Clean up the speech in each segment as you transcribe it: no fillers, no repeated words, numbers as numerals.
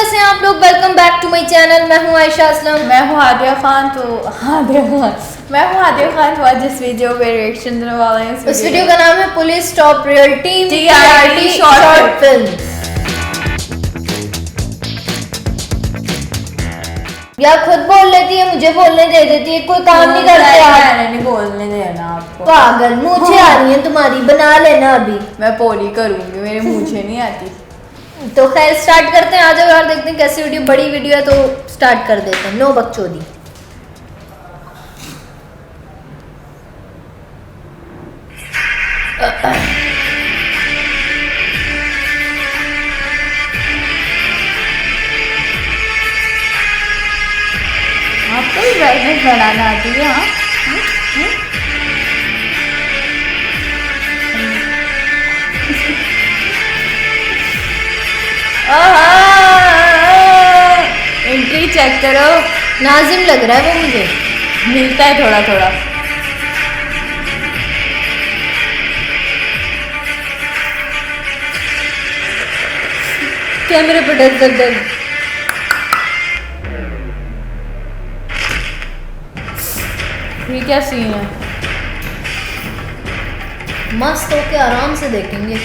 कैसे हैं आप लोग। Welcome back to my channel. मैं हूं आयशा असलम। मैं हूं आदिया खान। तो आज इस वीडियो पे रिएक्शन देने वाले हैं। इस वीडियो का नाम है police top reality TRT short film. यार खुद बोल लेती है, मुझे बोलने दे देती है, कोई काम नहीं करते यार। मैंने नहीं बोलने देना आपको। पागल, मूछें आ रही हैं तुम्हारी, बना लेना अभी। मैं पोली करूंगी, मेरे मूछें नहीं आती। तो खैर स्टार्ट करते हैं। आ जाओ यार, देखते हैं कैसी वीडियो। बड़ी वीडियो है तो स्टार्ट कर देते हैं। नो बकचोदी। आपको भी ब्राइटनेस बढ़ाना आती है? हाँ, एंट्री चेक करो। नाजिम लग रहा है वो मुझे। मिलता है थोड़ा थोड़ा। कैमरे पर डर डर डर। ये क्या सीन है? मस्त होके आराम से देखेंगे।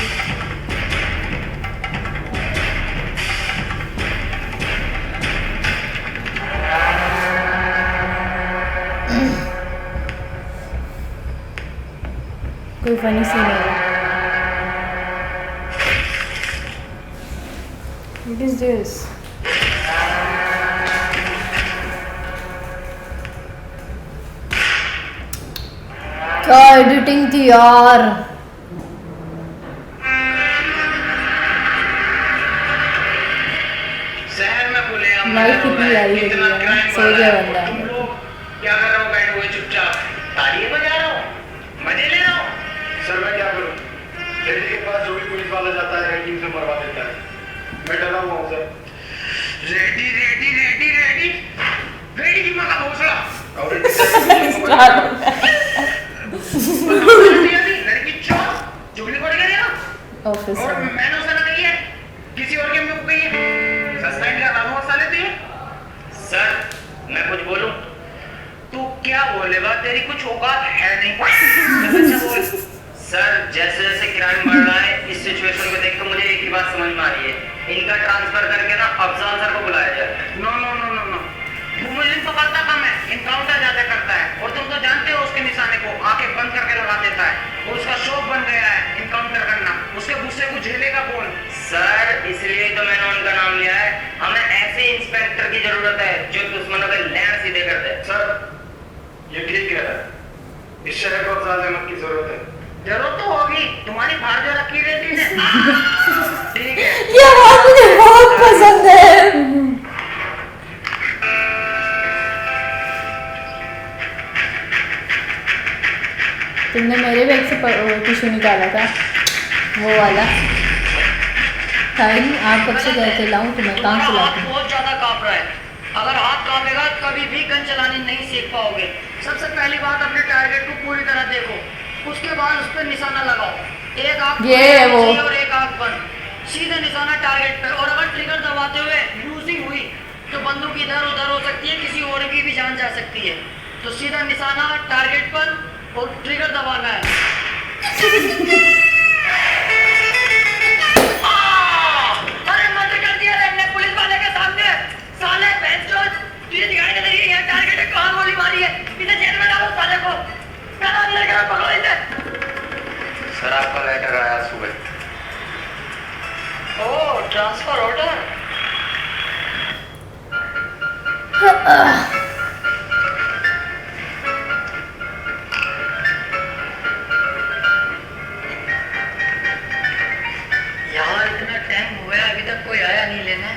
कोई फनी सीन है? What is this? क्या एडिटिंग थी यार। शहर में खुले लाइफ कितनी प्यारी लगी है ना, सो गया बंदा। क्या कर रहा हूँ? बैठे हुए चुपचाप तालियां बजा रहा हूँ, मजे ले रहा हूँ। सर मैं क्या करूं? रेडी के पास जो भी पुलिस वाला जाता है रेडी से मरवा देता है। मैं डरा हुआ हूं sir. Ready ready ready ready ready की माँ का भोसड़ा। लड़की चोर चुगली पड़ गई ना, ऑफिसर और मैंने उसे ना कही है, किसी और के मुंह को कही है। सस्पेंड का नाम और साले दिए। सर मैं कुछ बोलूं? तू क्या बोलेगा? तेरी कुछ औकात है नहीं। अच्छा बोल। सर जैसे जैसे क्राइम बढ़ रहा है, इस सिचुएशन को देख कर मुझे एक ही बात समझ में आ रही है, इनका ट्रांसफर करके ना अफजाल सर को बुलाया जाए। No no no no no, वो मुस्लिम पकड़ता कम है, इनकाउंटर ज्यादा करता है। और तुम तो जानते हो उसके निशाने को आंखें बंद करके लगा देता है। वो उसका शौक बन गया है इनकाउंटर करना। उसके गुस्से को झेलेगा कौन? सर इसलिए तो मैंने उनका नाम लिया है। हमें ऐसे इंस्पेक्टर की जरूरत है जो दुश्मनों के लैंड सीधे कर दे। सर ये ठीक है, इस शहर को अफजाल अहमद की जरूरत है। जरूरत तो होगी, तुम्हारी फाड़ जो रखी रहती है। ठीक है, ये बात मुझे बहुत पसंद है। तुमने मेरे बैग से टिश्यू निकाला था, वो वाला टाइम। आप कब से गए थे? लाऊं तुम्हें? कहाँ से लाऊं? बहुत ज्यादा कांप रहा है। अगर हाथ कांपेगा कभी भी गन चलानी नहीं सीख पाओगे। सबसे पहली बात, अपने टारगेट को पूरी तरह देखो, उसके बाद उस पर निशाना लगाओ। एक आंख ये वो और एक आंख बंद, सीधे निशाना टारगेट पे। और अगर ट्रिगर दबाते हुए लूजिंग हुई तो बंदूक इधर उधर हो सकती है, किसी और की भी जान जा सकती है। तो सीधा निशाना टारगेट पर और ट्रिगर दबाना है। अरे मर्डर कर दिया रे हमने पुलिस वाले के सामने। साले बेंचोद, तुझे दिखाने के लिए ये टारगेट है, कहां गोली मारी है? इसे जेल में डालो साले को। क्या नाम लेकर पकड़ो इसे। सर आपका लेटर आया सुबह। ओह ट्रांसफर ऑर्डर। यार इतना टाइम हो गया, अभी तक कोई आया नहीं लेने।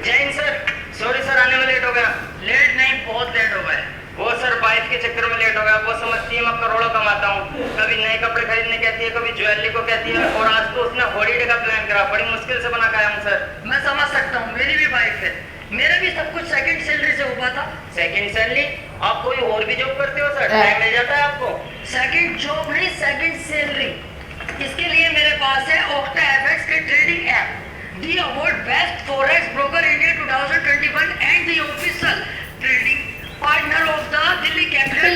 जैन सर, सॉरी सर आने में लेट हो गया। लेट नहीं, बहुत लेट हो गया। वो सर वाइफ के चक्कर में लेट हो गया। वो समझती है मैं करोड़ों कमाता हूँ, कभी नए कपड़े खरीदने कहती है, कभी ज्वेलरी को कहती है, और आज तो उसने हॉलीडे का प्लान करा। बड़ी मुश्किल से बना के आया हूँ सर। मैं समझ सकता हूँ, मेरी भी वाइफ है। मेरा भी सब कुछ सेकंड सैलरी से हुआ था। Second salary? आप कोई और भी जॉब करते हो सर? टाइम मिल जाता है आपको? सेकंड जॉब नहीं, सेकंड सैलरी। इसके लिए मेरे पास है ओक्टा एफएक्स के trading app, the award best forex broker India 2021 and the official trading partner of the Delhi capital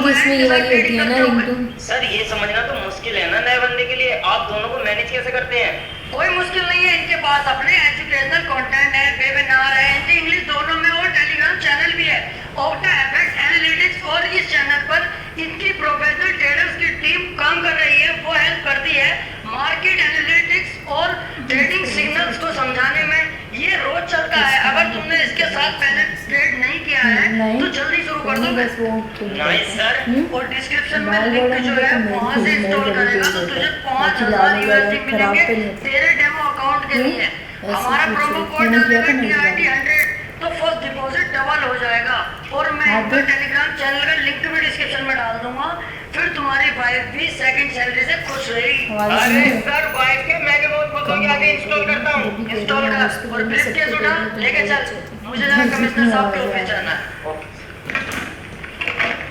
जिसमें ये वाली होती है ना रिंगटोन। सर ये समझना तो मुश्किल है ना नए बंदे के लिए, आप दोनों को मैनेज कैसे करते हैं? कोई मुश्किल नहीं है, इनके पास अपने एजुकेशनल कंटेंट है, वेबिनार है, हिंदी इंग्लिश दोनों में, और टेलीग्राम चैनल भी है ओक्टा एफएक्स एनालिटिक्स। और इस चैनल पर इनकी प्रोफेशनल ट्रेडर्स की टीम काम कर रही है, वो हेल्प करती है मार्केट एनालिटिक्स और ट्रेडिंग सिग्नल्स को समझाने में। ये रोज चलता है, अगर तुमने इसके साथ पहले ट्रेड नहीं किया है तो जल्दी शुरू कर दो। बस वो नहीं सर, और डिस्क्रिप्शन में लिंक जो है वहाँ से इंस्टॉल करेगा तो तुझे 5000 USD मिलेंगे तेरे डेमो अकाउंट के लिए। हमारा प्रोमो कोड डालेगा TIT100 तो फर्स्ट डिपॉजिट डबल हो जाएगा। और मैं इनका टेलीग्राम चैनल का लिंक भी डिस्क्रिप्शन में डाल दूंगा, फिर तुम्हारी वाइफ भी सेकंड सैलरी से खुश रहेगी। अरे सर वाइफ के मैं भी बहुत खुश हो गया, अभी इंस्टॉल करता हूँ। इंस्टॉल कर और ब्रीफकेस उठा लेके चल, मुझे जरा कमिश्नर साहब के ऑफिस जाना है।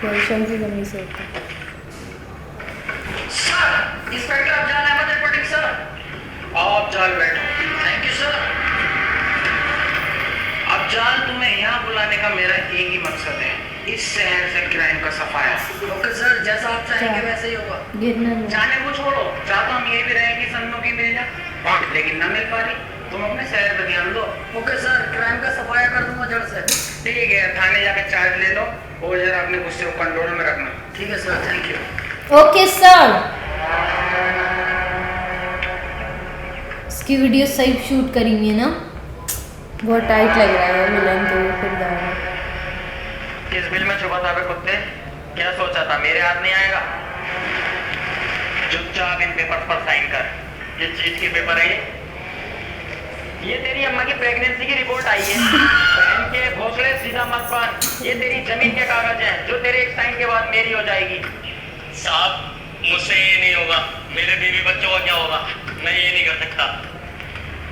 क्वेश्चन की कमी से होता है। Sir inspector Afzal Ahmed reporting sir. आप चल बैठो। Thank you sir. अफजाल तुम्हें यहाँ बुलाने का मेरा एक ही मकसद है, इस शहर से क्राइम का सफाया। ओके सर, जैसा आप चाहेंगे वैसे ही होगा। गिरना नहीं। जाने को छोड़ो, चाहता हम ये भी रहे कि सन्नों की मिल जाए, लेकिन ना मिल पा रही, तुम अपने शहर पर ध्यान दो। ओके सर, क्राइम का सफाया कर दूंगा जड़ से। ठीक है, थाने जाकर चार्ज ले लो और जरा अपने गुस्से को कंट्रोल में रखना। ठीक है sir, thank you. Okay sir. इसकी वीडियो सही शूट करी हुई है ना, बहुत टाइट लग रहा है विलन तो फिर जाएगा। इस बिल में छुपा था बे कुत्ते, क्या सोचा था मेरे हाथ नहीं आएगा? चुपचाप इन पेपर पर साइन कर। किस चीज के पेपर है ये तेरी अम्मा की प्रेगनेंसी की रिपोर्ट आई है। बहन के भोसले सीधा मत पान, ये तेरी जमीन के कागज हैं जो तेरे एक साइन के बाद मेरी हो जाएगी। साहब मुझसे ये नहीं होगा, मेरे बीवी बच्चों का क्या होगा? मैं ये नहीं कर सकता।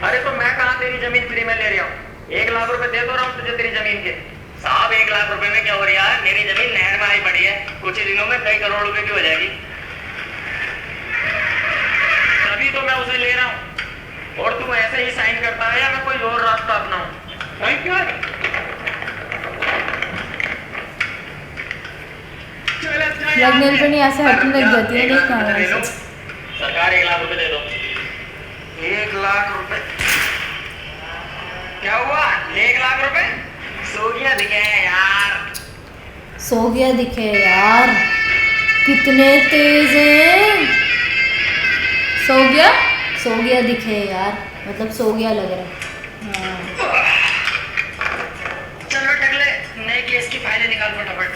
अरे तो मैं कहाँ तेरी जमीन फ्री में ले रहा हूँ? 1 लाख रुपए दे दो रहा हूँ तुझे तेरी जमीन के। साहब 1 लाख रुपए में क्या हो रहा है? मेरी जमीन नहर में आई पड़ी है, कुछ ही दिनों में कई करोड़ रुपए की हो जाएगी। तभी तो मैं उसे ले रहा हूँ, और तू ऐसे ही साइन करता है या मैं कोई और रास्ता अपनाऊं? क्या लगने पे नहीं ऐसे हटने लग जाती है। देखना है सरकार 1 लाख रुपए दे दो। 1 लाख रुपए? क्या हुआ? 1 लाख रुपए? सो गया दिखे यार। सो गया दिखे यार, कितने तेज हैं। सो गया। सो गया दिखे यार, मतलब सो गया लग रहा है। चलो टकले, नए केस की फाइलें निकाल फटाफट।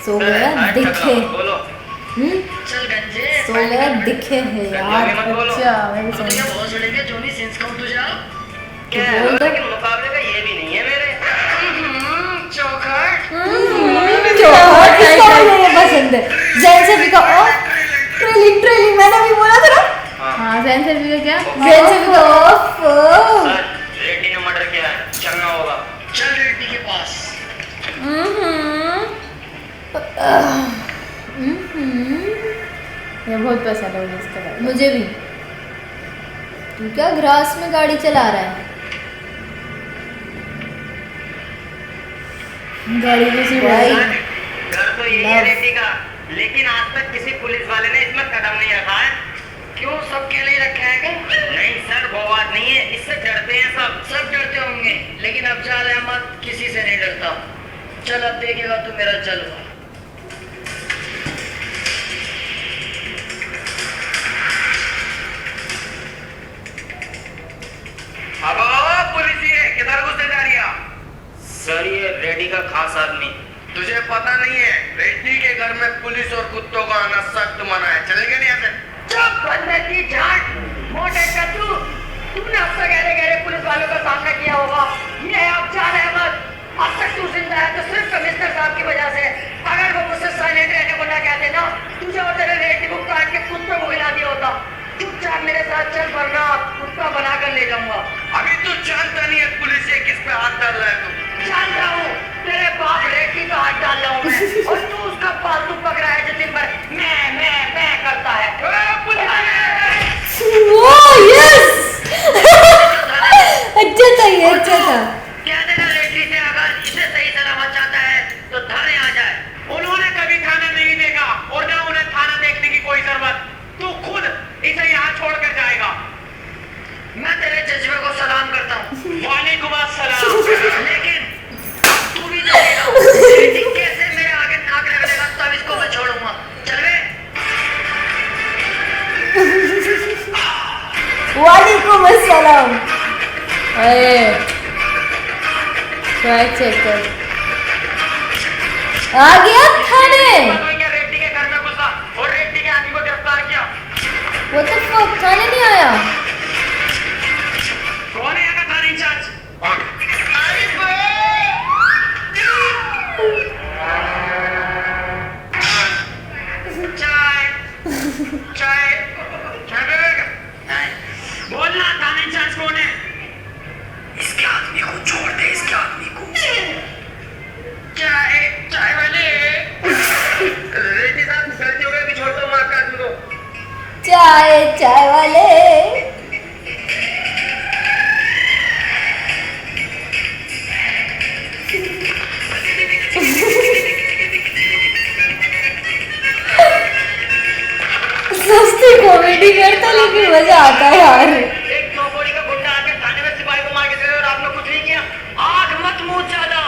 सो गया दिखे। बोलो। चल गंजे, सो गया दिखे है यार। अच्छा मैं भी तो समझ ये बहुत चलेंगे जोनी सिंस काउंट तुझे आओ। क्या है? बोल दो। लेकिन मुकाबले का ये भी नहीं है मेरे। चौखट। पसंद है जैन से भी का। ट्रेलिंग ट्रेलिंग मैंने भी बोला था ना। हाँ जैन से भी क्या? जैन से भी का। सर रेड्डी ने मर्डर किया है, चलना होगा। चल रेड्डी के पास। ये बहुत पसंद है मुझे इसका डायलॉग। मुझे भी। तू क्या ग्रास में गाड़ी चला रहा है? गाड़ी में से भाई। घर तो यही है रेड्डी का, लेकिन आज तक किसी पुलिस वाले ने इसमें कदम नहीं रखा है। क्यों, सब के लिए रखा है क्या? नहीं सर, वो बात नहीं है, इससे डरते हैं सब। सब डरते होंगे, लेकिन अफजाल अहमद किसी से नहीं डरता। चल अब देखेगा तू मेरा जलवा। अब पुलिस ये किधर घुसने जा रही है? सर ये रेड्डी का खास आदमी। तुझे पता नहीं है, रेड्डी के घर में पुलिस और कुत्तों का आना सख्त मना है। चलेगा नहीं यहाँ से? चुप बंदे की झाट, मोटे कद्दू। तूने अब तक गहरे गहरे पुलिस वालों का सामना किया होगा। ये है अफजाल अहमद। अब तक तू जिंदा है तो सिर्फ कमिश्नर साहब की वजह से। अगर वो मुझसे साइलेंट रहने को ना कहते ना, तुझे और तेरे रेड्डी को काट के कुत्तों को हिला दिया होता। चुपचाप मेरे साथ चल, वरना कुत्ता बनाकर ले जाऊंगा। अभी तू जानता नहीं है पुलिस से किस पे हाथ डाल रहा है तू। जानता हूँ, तेरे बाप रेड्डी का हाथ डाल रहा हूँ मैं, और तू उसका पालतू पकड़ा है जो दिन भर मैं करता है। छोड़कर जाएगा। मैं तेरे जज्बे को सलाम करता हूँ, वालेकुम अस्सलाम। लेकिन तू भी देखेगा बेटी कैसे मेरे आगे नाक रगड़ेगा, तब इसको मैं छोड़ूंगा। चल बे। वालेकुम अस्सलाम। अरे स्वैग चेक कर। आ गया थाने। रेड्डी के घर में घुसा और रेड्डी के आदमी को गिरफ्तार किया। What the fuck? थाने नहीं आया। कौन है यहाँ का थाना इंचार्ज? चाय चाय क्या करेगा? बोलना थाना इंचार्ज कौन है? इसके आदमी को छोड़ दे, इसके आदमी को। चाय चाय वाले रेड्डी साहब गलती हो गई कि छोड़ दो माँ का आदमी को। चाय वाले। सस्ती कॉमेडी करता लेकिन मजा आता है यार। एक नौकरी का गुंडा आके थाने में सिपाही को मार के चले और आपने कुछ नहीं किया। आग मत मुंह ज्यादा।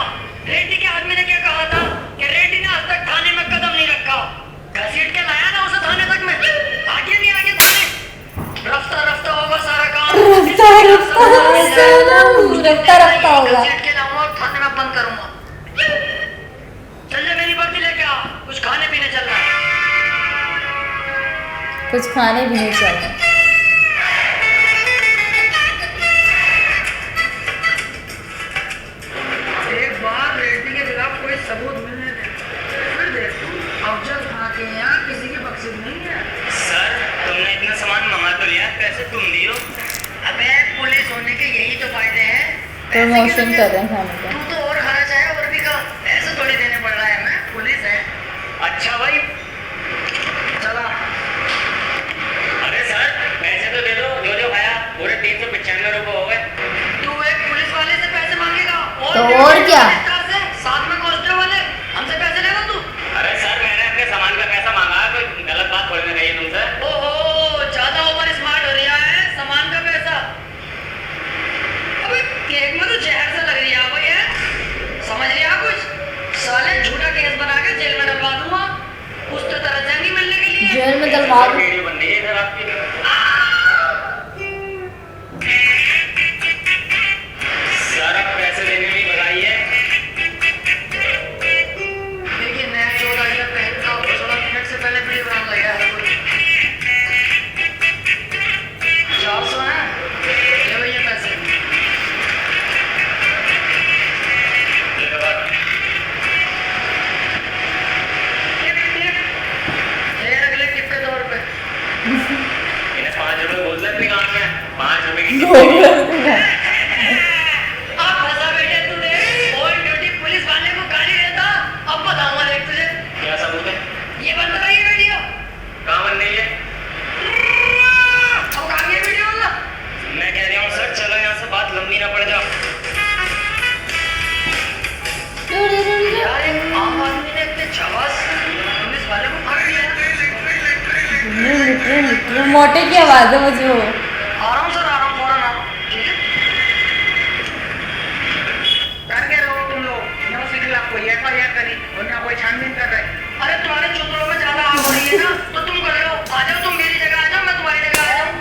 रेड्डी के आदमी ने क्या कहा था कि रेड्डी ने आज तक थाने में कदम नहीं रखा। घसीट के लाया ना उसे थाने तक में। आगे नहीं आगे थाने। रफ्ता रफ्ता होगा सारा काम। रफ्ता होगा। घसीट के लाऊंगा और थाने में बंद करूंगा। चल जा मेरी बर्ती लेके आ। कुछ खाने पीने चलना है। कुछ खाने भी नहीं चाहिए। एक बार रेड्डी के खिलाफ कोई सबूत मिलने दे, फिर देख तू अफजल खां के यहाँ किसी की बख्शिश नहीं है। सर तुमने इतना सामान मंगा तो लिया, पैसे तुम दियो। अबे पुलिस होने के यही तो फायदे हैं। प्रमोशन कर रहे हैं खाने का। तू तो और खाना चाहे और भी खा, पैसे थोड़ी देने पड़ रहा है। मैं पुलिस है। अच्छा भाई चला अरे सर पैसे तो दे दो। जो खाया पूरे 395 रुपए हो गए। तू एक पुलिस वाले से पैसे मांगेगा तो और क्या? साथ में कांस्टेबल वाले हमसे पैसे लेगा तू? अरे सर मैंने अपने सामान का पैसा मांगा, कोई गलत बात थोड़ी ना कही है तुमसे। ओहो ज्यादा ओवर स्मार्ट हो रहा है। सामान का पैसा अबे केक में तो जहर सा लग रही है आपको। ये समझ लिया कुछ? साले झूठा केस बना के जेल में डलवा दूंगा। उस तो तरह जाएंगी मिलने के लिए। जेल में डलवा दो। वीडियो बन रही है सर आपकी। सर आप पैसे देने में बताइए। देखिए नया 14 पहनता हूँ, 16 मिनट से पहले वीडियो बनाने लगा है। 400 है, ले भैया पैसे। ये रख ले टिप के 2 रुपए। इन्हें 5 रुपए बोल दे अपनी काम में। 5 रुपए की अब फंसा बेटे तूने। ऑन ड्यूटी पुलिस वाले को गाली देता। अब बताऊंगा देख तुझे। क्या सबूत है? ये बंद रही है वीडियो। कहाँ बन रही है? अब कहाँ गई वीडियो वाला? मैं कह रहा हूँ सर चलो यहाँ से बात लंबी ना पड़ जाओ। यार एक आम आदमी ने इतने झवास पुलिस वाले को पकड़ लिया। मोटे की आवाज है मुझे वो। आराम सर आराम, फौरन आराम। ठीक है? डर के रहो तुम लोग। यहाँ से खिलाफ कोई FIR करी और ना कोई छानबीन कर रहे। अरे तुम्हारे चुटकुलों में ज्यादा आग हो रही है ना, तो तुम कर लो। आ जाओ तुम मेरी जगह आ जाओ, मैं तुम्हारी जगह आ जाऊँ।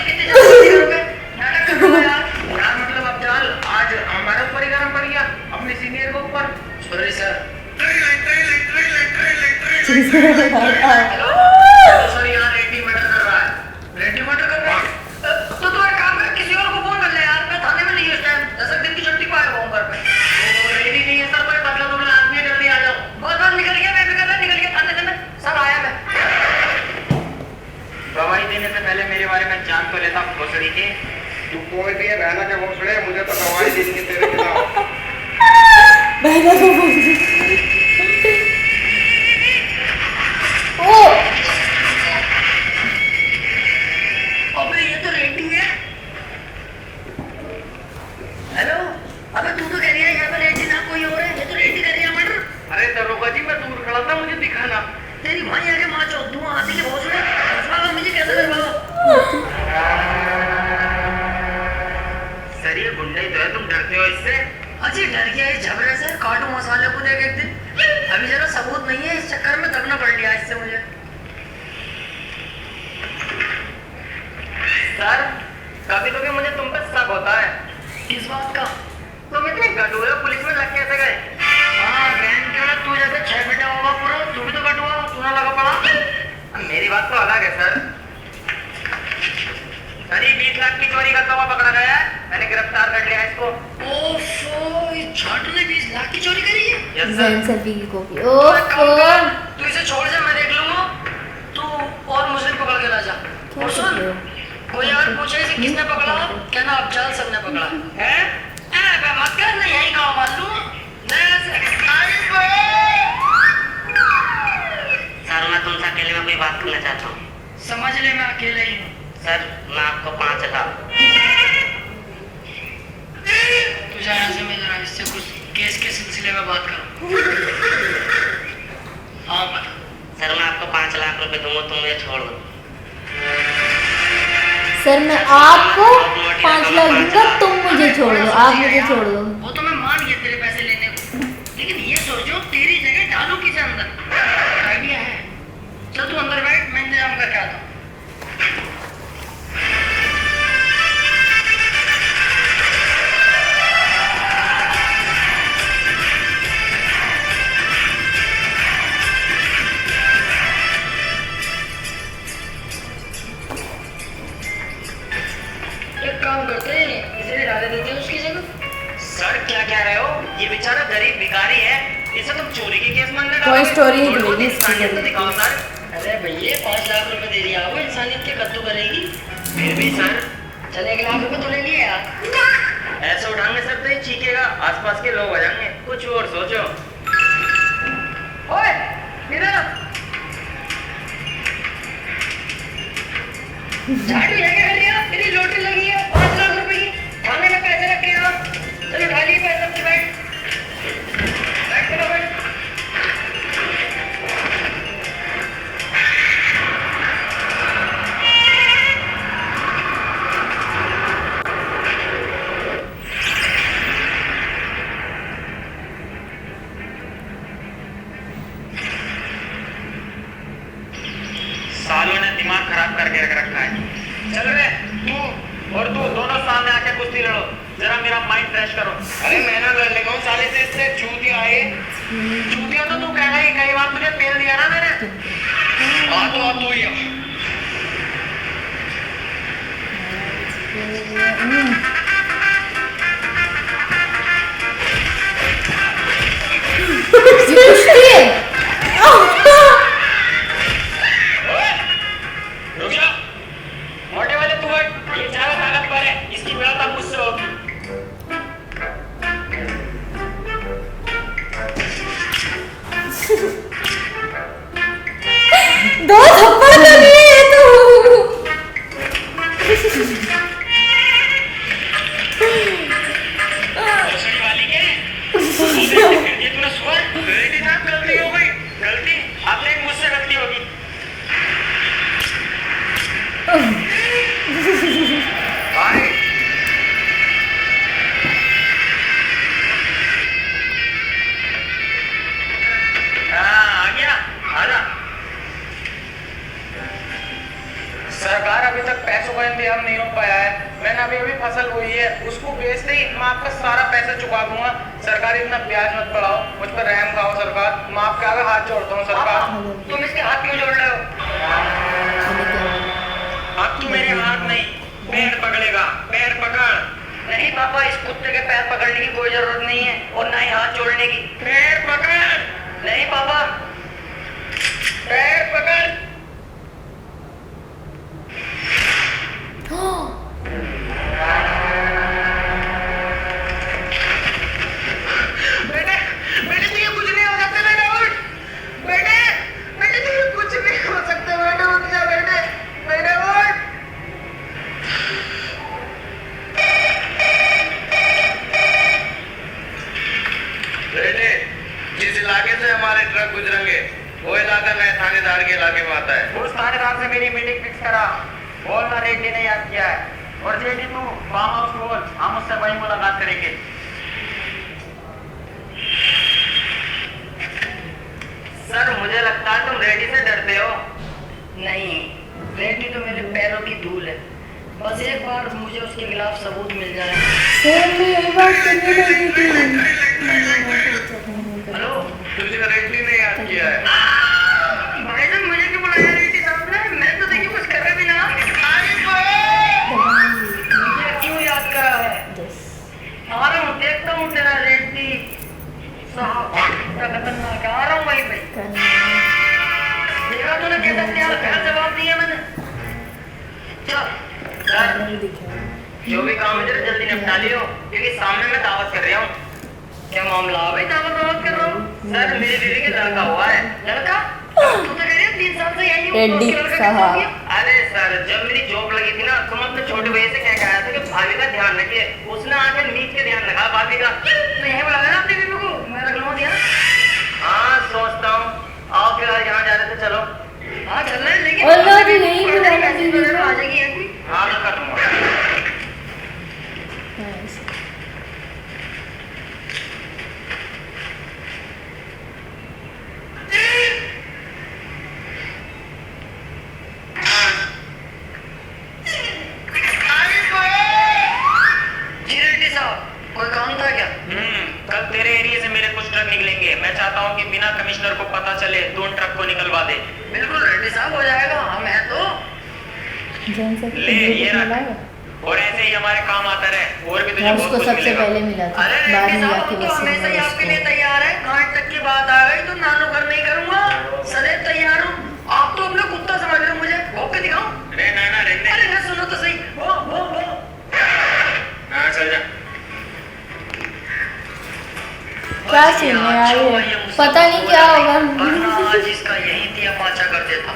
कितनी जल्दी करोगे? नाटक कर रहे हो यार। यार मतलब अब चल आज हमारे ऊपर ही गरम पड़ गया, अपने सीनियर के ऊपर। Sorry sir. हेलो सर, यहाँ रेड्डी मर्डर कर रहा है। रेड्डी मर्डर कर रहा है? तो तू एक काम कर, किसी और को फोन कर ले यार। मैं थाने में नहीं हूँ इस टाइम। 10 दिन की छुट्टी को आया हुआ हूँ घर पे। वो रेडी नहीं है सर, कोई बदला दूंगा आदमी है, जल्दी आ जाओ। बस निकल गया, मैं भी कर रहा, निकल गया थाने से मैं। सर आया मैं। गवाही देने से पहले मेरे बारे में जान तो लेता भोसड़ी के। तू कोई भी है बहना के भोसड़े, मुझे तो गवाही देनी है तेरे खिलाफ। बहना को बोल। ओ अबे ये तो रेड्डी है। हेलो अबे तू तो कह रही है यहाँ पे रेड्डी ना कोई और है, ये तो रेड्डी कर रही है मर्डर। अरे दरोगा जी मैं दूर खड़ा था, मुझे दिखा ना। तेरी माँ आगे माँ चौक धुआं आती है भोसड़े। मुझे कैसे करवाओ? सर ये गुंडा ही तो है, तुम डरते हो इससे? अजी डर गया इस झगड़े से, काटू मसाले को देख एक दिन। अभी जरा सबूत नहीं है, इस चक्कर में दबना पड़ लिया इससे मुझे। सर कभी कभी मुझे तुम पर शक होता है। किस बात का? तुम इतने गडुए हो, पुलिस में लग कैसे गए? हाँ बहन क्यों ना, तू जैसे 6 बेटा होगा पूरा, तू भी तो कटुआ, तू ना लगा पड़ा। मेरी बात तो अलग है सर। सर ये 20 लाख की चोरी करता हुआ पकड़ा गया है, मैंने गिरफ्तार कर लिया इसको। ओफो, इस छाटू ने 20 लाख की चोरी करी है। Yes Jain sir. सेल्फी की कॉपी। तू एक काम ओह कर, तू इसे छोड़ जा, मैं देख लूंगा। तू और मुझे पकड़ के ला जा। और सुन, कोई अगर पूछे इसे किसने पकड़ा, कहना अफजल सर ने पकड़ा है। मत कर, नहीं यही गाँव मालूम। सर मैं तुमसे अकेले में कोई बात करना चाहता हूँ। समझ ले मैं अकेले ही हूँ। सर मैं आपको 5 लाख। तू जा यहाँ से, मैं जरा इससे कुछ केस के सिलसिले में बात करूँ। हाँ बता। सर मैं आपको 5 लाख रुपए दूंगा, तुम मुझे छोड़ दो। सर मैं आपको 5 लाख दूंगा, तुम मुझे छोड़ दो, आप मुझे छोड़ दो। वो तो मैं मान गया तेरे पैसे लेने को, लेकिन ये सोचो तेरी जगह डालू किसे अंदर। आइडिया है, चल तू अंदर बैठ, मैं इंतजाम करके आता हूँ। एक काम करते हैं, इसे भी डाले देते हैं उसकी जगह। सर क्या कह रहे हो? ये बेचारा गरीब भिखारी है, इसे तुम चोरी के केस में अंदर कोई डालोगे? स्टोरी नहीं थोड़ी बहुत मिलेगी इसकी इंसानियत तो जगह। दिखाओ सर। अरे भैया 5 लाख रुपए दे दिया, वो इंसानियत के कद्दू करेगी। फिर भी सर चल 1 लाख रुपए तो ले लिए यार। ऐसे उठाएंगे सर तो ये चीखेगा, आसपास के लोग आ जाएंगे। कुछ और सोचो। ओए इधर झाड़ू है क्या कर रही है? तेरी लॉटरी लगी है 5 लाख रुपए की, खाने में पैसे रखे हैं आप। चलो उठा लिए पैसे अपने, बैठ बैठ चलो बैठ। सालों ने दिमाग खराब करके रख रखा है। चल रे तू और तू दोनों सामने आके कुश्ती लड़ो, जरा मेरा माइंड फ्रेश करो। अरे मैं ना लड़ लेगा हूँ साले से, इससे चूतिया है। चूतिया तो तू कहना ही, कई बार तुझे पेल दिया ना मैंने। आ तू ही आ। ये कुश्ती है। रुक जा, मोटे वाले तू हट, ये ज्यादा ताकतवर है, इसकी भिड़ंत अब मुझसे होगी। दो थप्पड़ तो दिए तू। भोसड़ी वाली के ये तूने सुना? गलती ना, गलती हो गई, गलती आपने एक मुझसे गलती होगी। भाई आ गया, आजा। सरकार अभी तक पैसों का इंतजाम नहीं हो पाया है। मैंने अभी फसल बोई है, उसको बेचते ही मैं आपका सारा पैसा चुका दूंगा। सरकार इतना ब्याज मत बढ़ाओ, मुझ पर रहम खाओ सरकार। मैं आपके आगे हाथ जोड़ता हूँ सरकार। तुम इसके हाथ क्यों जोड़ रहे हो? अब तू मेरे हाथ नहीं, पैर पकड़ेगा, पैर पकड़। नहीं पापा, इस कुत्ते के पैर पकड़ने की कोई जरूरत नहीं है, और ना ही हाथ जोड़ने की। पैर पकड़, नहीं पापा। पैर पकड़। बेटे बेटे तुझे कुछ नहीं हो सकता, बेटे उठ। बेटे बेटे तुझे कुछ नहीं हो सकता, बेटे उठ जा, बेटे बेटे उठ। बेटे जिस इलाके से हमारे ट्रक गुजरेंगे वो इलाका नए थानेदार के इलाके में आता है। उस थानेदार से मेरी मीटिंग फिक्स करा। बोल ना रेड्डी ने याद किया है। और रेड्डी तू फार्म हाउस बोल, हम उससे वही मुलाकात करेंगे। सर मुझे लगता है तुम रेड्डी से डरते हो। नहीं, रेड्डी तो मेरे पैरों की धूल है। बस एक बार मुझे उसके खिलाफ सबूत मिल जाए। सेम में यही बात करने लगी थी। हेलो, तुझे रेड्डी ने याद किया है। भाई साहब मुझे क्यों बुलाया रेड्डी साहब ने? मैं तो देखिए कुछ कर भी ना। मुझे क्यों याद करा है? आ रहा हूँ, देखता हूँ तेरा रेड्डी साहब क्या खतरनाक है। आ रहा हूँ वहीं पे। देखा तूने कैसा क्या जवाब दिया मैंने? चल जो भी काम है जरा जल्दी निपटा लियो, क्योंकि सामने मैं दावत कर रहा हूँ। क्या मामला? भाई दावत कर रहा हूँ। सर मेरी बीवी के लड़का हुआ है। लड़का? तू तो कह रही है 3 साल से यही हूँ। रेड्डी उसके लड़का साहब। कैसे हो गया? अरे सर जब मेरी जॉब लगी थी ना, तुम अपने छोटे भैया से क्या कहा था कि भाभी का ध्यान रखिए। उसने आके मीत के ध्यान रखा भाभी का। तो यही बुलाया ना अपनी बीवी को? मैं रख लूँ दिया। हाँ सोचता हूँ। आओ फिलहाल यहाँ जा रहे थे, चलो। हाँ चल रहे हैं, लेकिन और लोग यही बुलाना मैसेज बीवी वगैरह को। आ जाएगी ऐसी। हाँ मैं कर दूंगा। जी रेड्डी साहब, कोई काम था क्या? कल तेरे एरिया से मेरे कुछ ट्रक निकलेंगे। मैं चाहता हूँ कि बिना कमिश्नर को पता चले तू उन ट्रक को निकलवा दे। बिल्कुल रेड्डी साहब, हो जाएगा। हम हैं तो। ले ये रख, और ऐसे ही हमारे काम आता रहे। और भी तुझे मैं बहुत उसको कुछ सबसे मिलेगा। पहले मिला था, अरे बाद रेड्डी में साहब, जाके वो तो बस हमेशा ही मिला आपके लिए उसको। तैयार है। कांट तक की बात आ गई तो नानो घर नहीं करूंगा। सदैव तैयार हूँ। आप तो अपना कुत्ता समझ रहे हो मुझे। भौंक के दिखाऊं? अरे ना रहने। अरे मैं सुनो तो सही। वो हाँ चल जा। क्या सीन है यार ये? पता नहीं क्या होगा। वरना आज इसका यही दिया पाचा कर देता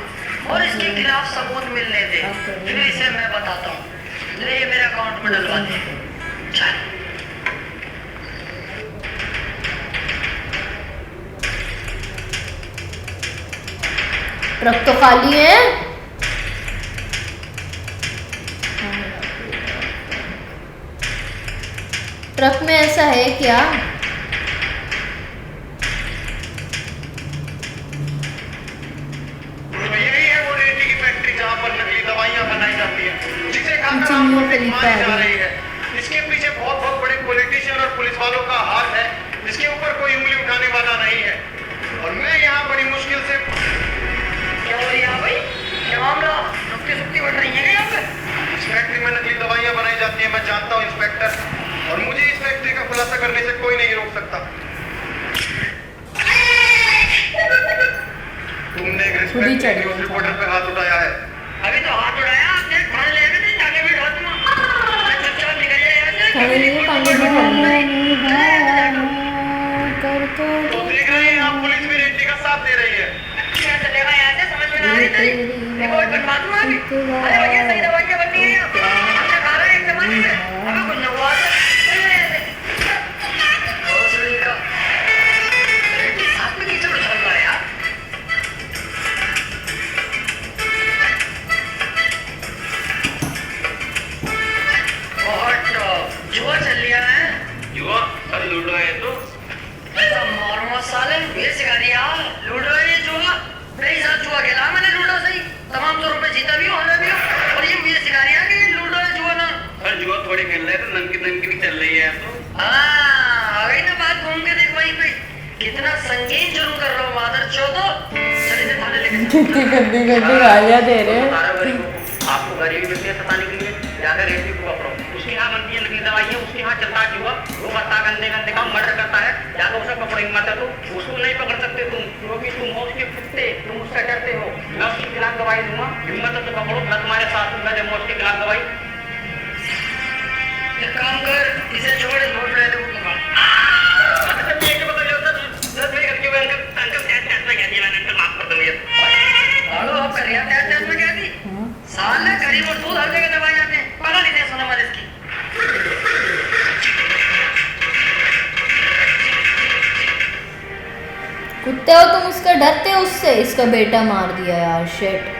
और इसके खिलाफ सबूत मिलने दे। फिर इसे मैं बताता हूँ। ले ये मेरे अकाउंट में डलवा दे। चल। ट्रक तो खाली है। ट्रक में ऐसा है क्या? यही है वो रेड्डी की फैक्ट्री जहाँ पर नकली दवाइयाँ बनाई जाती है, जिसे खाकर अच्छा, आपको ये टिकवाई खरीदता जा है। रही है। इसके पीछे बहुत बहुत बड़े पॉलिटिशियन और पुलिस वालों का हाथ है, जिसके ऊपर कोई उंगली उठाने वाला नहीं है। और मैं यहाँ बड़ी मुश्किल से क्या हो रही है भाई? क्या मामला? रुकती सुकती बढ़ रही है यहाँ पे? इस फैक्ट्री में नकली दवाइयाँ बनाई जाती है, मैं जानता हूँ इंस्पेक्टर, और मुझे इस फैक्ट्री का खुलासा करने से कोई नहीं रोक सकता। तुमने एक खुद ही चढ़ रिस्पेक्टेड गया न्यूज़ रिपोर्टर पे हाथ उठाया है। अभी तो हाथ उड़ाया आपने। खाने ले गए थे, जाके भी ढो दूंगा। मैं चुपचाप निकल जाए यहाँ से। खाने लिए पानी भी तो देख रहे हैं आप, पुलिस भी रेड्डी का साथ दे रही है। क्या चलेगा यहाँ से? समझ में ना आ रही तेरी। देखो एक बनवा दूंगा अभी। अरे भैया सही दवाइयाँ बनती हैं यहाँ। हमने खा रहे हैं एक जमाने में। अबे कुछ न हुआ तो। भोसड़ी का। रेड्डी साथ में कीचड़ उछल रहा है यार। बहुत जुआ चल लिया है। युवा सर लूडो है तो ऐसा मारूंगा साले। ये सिखा दिया लूडो है ये जुआ। मेरे साथ जुआ खेला मैंने लूडो से ही। तमाम तो रुपए जीता भी हो, हारा भी हो। और ये मुझे सिखा दिया कि ये लूडो है जुआ ना। सर जुआ थोड़ी खेल रहे थे, नमकी नमकी भी चल रही है तो। हाँ आ गई ना बात। घूम के देख वहीं पे। कितना संगीन जुर्म कर रहा हूँ मादर चौधो। चल इसे थाने लेके चल। कितनी गंदी गंदी गालियाँ दे रहे हैं। सारा गरीबों को आपको गरीबी मिलती है सताने के लिए, जाकर रेड्डी को पकड़ो। उसके यहाँ बनती है नकली दवाइयाँ, उसके यहाँ चलता है जुआ। वो बता गंदे गंदे का मर्डर करता है, जाकर उसे पकड़ेंगे। मत तो उसको नहीं पकड़ सकते तुम, क्योंकि तुम हो उसके कुत्ते, तुम उससे डरते हो। मैं उसके खिलाफ दवाई दूंगा, हिम्मत तो पकड़ो, मैं तुम्हारे साथ हूँ। मैं दूंगा उसके खिलाफ दवाई। एक काम कर, इसे छोड़, नोट ले ले वो पकड़। भाड़ो आप कर यार, टैट में क्या थी? साले गरीब और दूध हर जगह दबाए जाते हैं। पता नहीं थे सुना मत इसकी। कुत्ते हो तुम, उसका डरते हो उससे? इसका बेटा मार दिया यार, शिट।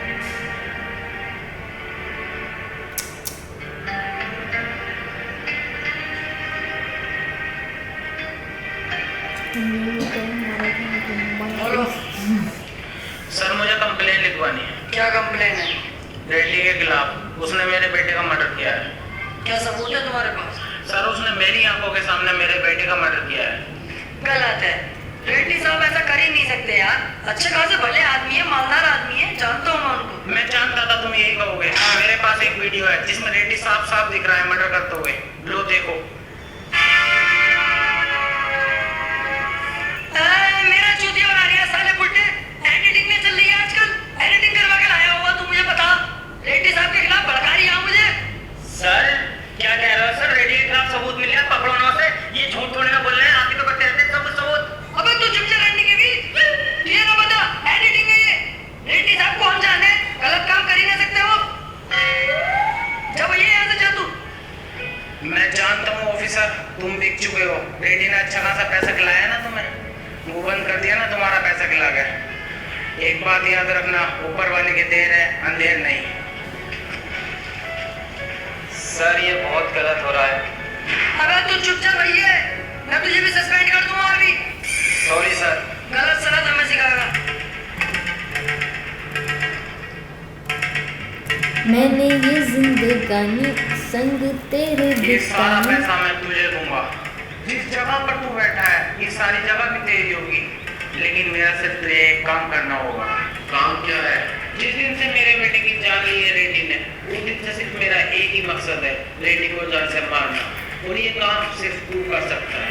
बोलो, सर मुझे कंप्लेन लिखवानी है क्या कंप्लेन है? रेड्डी के खिलाफ। उसने मेरे बेटे का मर्डर किया है। क्या सबूत है तुम्हारे पास? सर उसने मेरी आंखों के सामने मेरे बेटे का मर्डर किया है। गलत है, रेड्डी साहब ऐसा कर ही नहीं सकते यार। अच्छे खासे भले आदमी है, मालदार आदमी है, जानता हूँ मैं उनको। मैं जानता था तुम यही कहोगे। मेरे पास एक वीडियो है जिसमें रेड्डी साफ साफ दिख रहा है मर्डर करते हुए। लो देखो। मेरा चूतिया बना रही है साले बुड्ढे। एडिटिंग में चल रही है आजकल, एडिटिंग करवा के लाया होगा तू, मुझे बता। रेड्डी साहब के खिलाफ भड़का रही है मुझे। सर क्या कह रहे हो सर? रेड्डी के खिलाफ सबूत मिल गया, पकड़ो ना उसे। ये झूठ थोड़ी ना बोल रहे हैं, आप ही तो करते रहते हैं सबूत। अबे तू चुप जा रंडी के भी। ये ना बता, एडिटिंग है ये। रेड्डी साहब को हम जाने, गलत काम कर ही नहीं सकते वो। जब ये यहाँ से जा तू। मैं जानता हूँ ऑफिसर, तुम बिक चुके हो। रेड्डी ने अच्छा खासा पैसा खिलाया है ना तुम्हें, मुंह बंद कर दिया ना, तुम्हारा पैसा खिला गया। एक बात याद रखना, ऊपर वाले की देर है, अंधेर नहीं। सर ये बहुत गलत हो रहा है। अबे तू चुप जा भैया, मैं तुझे भी सस्पेंड कर दूंगा अभी। Sorry sir. गलत सलाह तो मैं सिखाऊंगा। मैंने ये जिंदगानी संग तेरे ये सारा बितानी। पैसा मैं तुझे दूंगा। जिस जगह पर तू बैठा है ये सारी जगह भी तेरी होगी, लेकिन मेरा सिर्फ तुझे एक काम करना होगा। काम क्या है? जिस दिन से मेरे बेटे की जान ली है रेड्डी ने, उस दिन से सिर्फ मेरा एक ही मकसद है, रेड्डी को जान से मारना। और ये काम सिर्फ तू कर सकता है।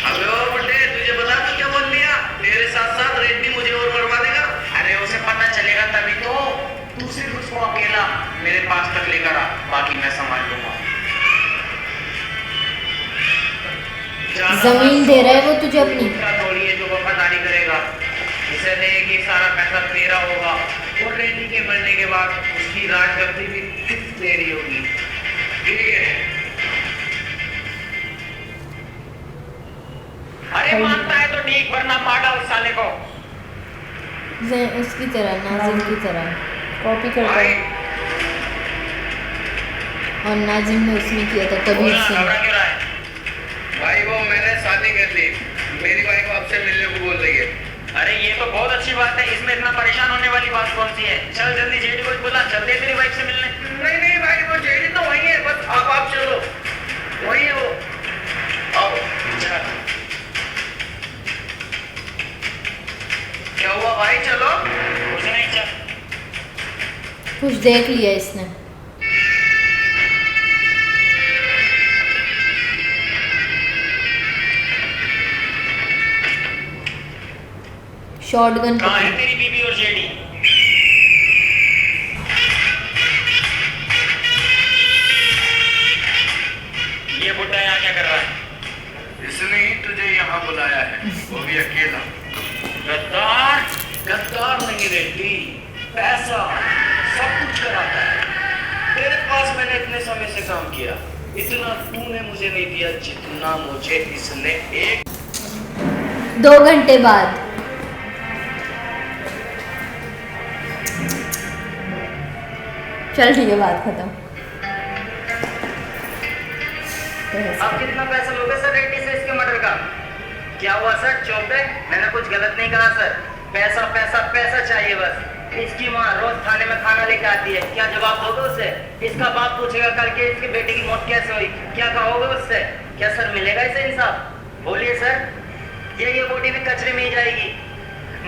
अबे ओ बुड्ढे, तुझे बता तू क्या बोल लिया? तेरे साथ साथ रेड्डी मुझे और मरवा देगा। अरे उसे पता चलेगा तभी तो। तू सिर्फ उसको अकेला मेरे पास तक लेकर आ, बाकी मैं संभाल लूंगा। जमीन दे रहा है वो तुझे अपनी। थोड़ी है जो वफादारी करेगा। इसे देख ये सारा पैसा तेरा होगा, और रेड्डी के मरने के बाद उसकी राजगद्दी भी सिर्फ तेरी होगी। ठीक है? अरे मानता है तो ठीक, वरना मार डाल उस साले को। उसकी तरह, नाजिम की तरह कॉपी करता भाई है। और नाजिम ने उसमें किया था कबीर बोला, सिंह। घबरा क्यों रहा है? भाई वो मैंने शादी कर ली, मेरी भाई को आपसे मिलने को बोल रही है। अरे ये तो बहुत अच्छी बात है, इसमें इतना परेशान होने वाली बात कौन सी है? चल जल्दी जेडी को बुला, चल दे तेरी वाइफ से मिलने। नहीं नहीं भाई, वो जेडी तो वही है, बस आप चलो, वही है वो। आओ चल। क्या हुआ भाई? चलो। कुछ नहीं, चल। कुछ देख लिया इसने। शॉटगन कहाँ है तेरी बीबी और जेडी? ये बुड्ढा यहाँ क्या कर रहा है? इसने ही तुझे यहाँ बुलाया है, वो भी अकेला। गद्दार? गद्दार नहीं रेड्डी, पैसा सब कुछ कराता है। तेरे पास मैंने इतने समय से काम किया, इतना तूने मुझे नहीं दिया जितना मुझे इसने। 2 घंटे बाद चल ठीक है, बात खत्म। अब कितना पैसा लोगे सर रेड्डी से इसके मर्डर का? क्या हुआ सर, चौप है? मैंने कुछ गलत नहीं कहा सर। पैसा पैसा पैसा चाहिए बस। इसकी माँ रोज थाने में खाना लेके आती है, क्या जवाब दोगे उससे? इसका बाप पूछेगा कल के इसके बेटे की मौत कैसे हुई, क्या कहोगे उससे? क्या सर मिलेगा इसे इंसाफ? बोलिए सर। ये बॉडी भी कचरे में ही जाएगी?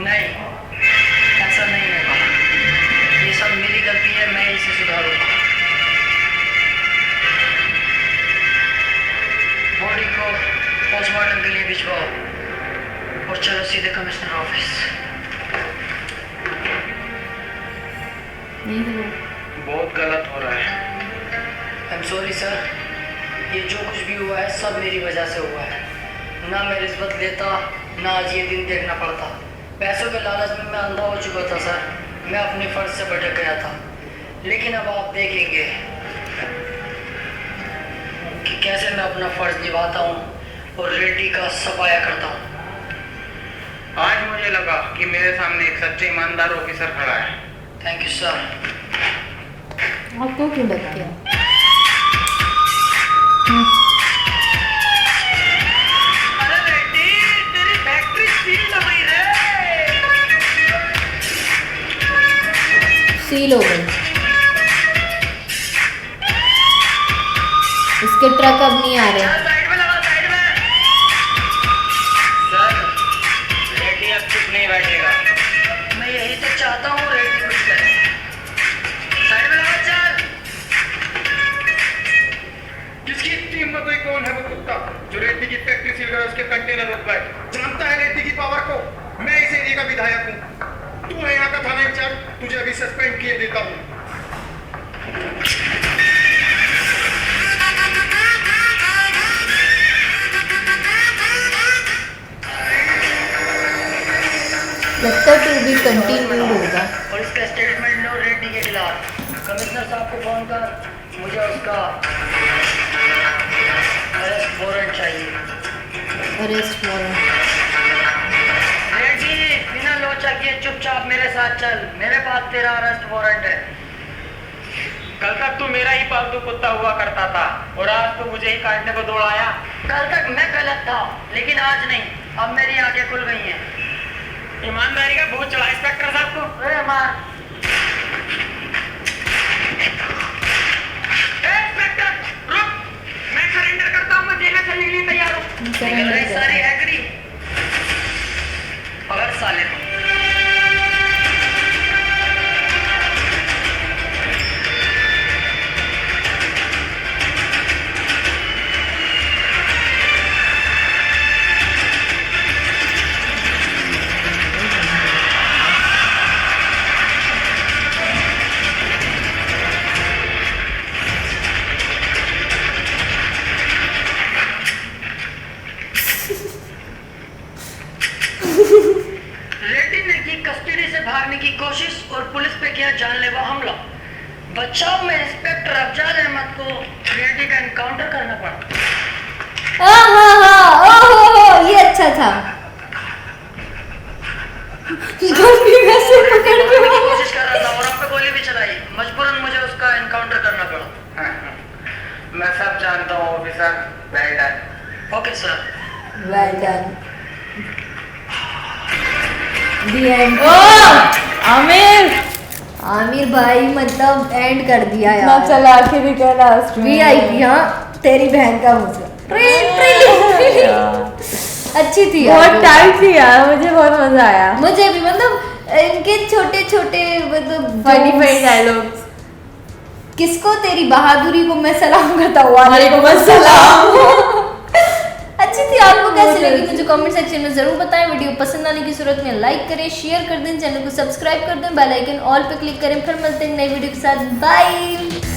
नहीं, ऐसा नहीं होगा। ये सब मेरी गलती है, मैं इसे सुधारूंगा। बॉडी को पोस्टमार्टम के लिए भिजवाओ और चलो सीधे कमिश्नर ऑफिस। बहुत गलत हो रहा है। आई एम सॉरी सर, ये जो कुछ भी हुआ है सब मेरी वजह से हुआ है। ना मैं रिश्वत लेता, ना आज ये दिन देखना पड़ता। पैसों के लालच में मैं अंधा हो चुका था सर, मैं अपने फर्ज से भटक गया था। लेकिन अब आप देखेंगे कि कैसे मैं अपना फर्ज निभाता हूँ और रेड्डी का सफाया करता हूँ। आज मुझे लगा कि मेरे सामने एक सच्चे ईमानदार ऑफिसर खड़ा है। Thank you sir. आपको क्यों लग गया? अरे रेड्डी, तेरी डील हो गई। इसके ट्रक अब नहीं आ रहे। साइड में लगा, साइड में। सर रेडी अब चुप नहीं बैठेगा। मैं यही तो चाहता हूँ, रेडी कुछ करे। साइड में लगा, चल। किसकी इतनी हिम्मत हुई? कौन है वो कुत्ता जो रेड्डी की फैक्ट्री सील कर उसके कंटेनर रोक पाए? जानता है रेड्डी की पावर को? मैं इस एरिया का विधायक हूँ, तू है यहाँ का थाना इंचार्ज, तुझे अभी सस्पेंड किए देता हूँ। लगता है टू बी कंटिन्यूड होगा। और इसका स्टेटमेंट लो रेड्डी के खिलाफ। कमिश्नर साहब को फोन कर, मुझे उसका अरेस्ट वारंट चाहिए। Arrest warrant. रेड्डी बिना लोचा किए चुपचाप मेरे साथ चल, मेरे पास तेरा अरेस्ट वारंट है। कल तक तू मेरा ही पालतू कुत्ता हुआ करता था और आज तू मुझे ही काटने को दौड़ाया। कल तक मैं गलत था, लेकिन आज नहीं। अब मेरी आंखें खुल गई हैं। ईमानदारी का भूत चढ़ा इंस्पेक्टर साहब को। अरे मार। इंस्पेक्टर रुक, मैं सरेंडर करता हूँ, मैं जेल में चलने के लिए तैयार हूँ। निकल रही सारी हैकरी। पकड़ साले को। रेड्डी ने की कस्टडी से भागने की कोशिश और पुलिस पे किया जानलेवा हमला। बचाव में इंस्पेक्टर अफजाल अहमद को रेड्डी का एनकाउंटर करना पड़ा। ये अच्छा था। गलती वैसे पकड़ के भागने की कोशिश कर रहा था और हम पे गोली भी चलाई। मजबूरन मुझे उसका एनकाउंटर करना पड़ा। मैं सब जानता हूँ officer. Well done. Okay sir. Well done. The and. Aamir Aamir भाई मतलब एंड कर दिया ना यार। चला आखिर क्या लास्ट में वीआईपी। हाँ तेरी बहन का मुझे अच्छी थी यार। बहुत टाइट थी यार, मुझे बहुत मजा आया। मुझे भी मतलब इनके छोटे छोटे मतलब फनी jokes। Funny dialogues. किसको? तेरी बहादुरी को मैं सलाम करता हूँ। वालेकुम अस्सलाम। अच्छी थी। आपको कैसी लगी मुझे कमेंट सेक्शन में जरूर बताएं। वीडियो पसंद आने की सूरत में लाइक करें, शेयर कर दें, चैनल को सब्सक्राइब कर दें, बेल आइकन ऑल पे क्लिक करें। फिर मिलते हैं नई वीडियो के साथ। बाय।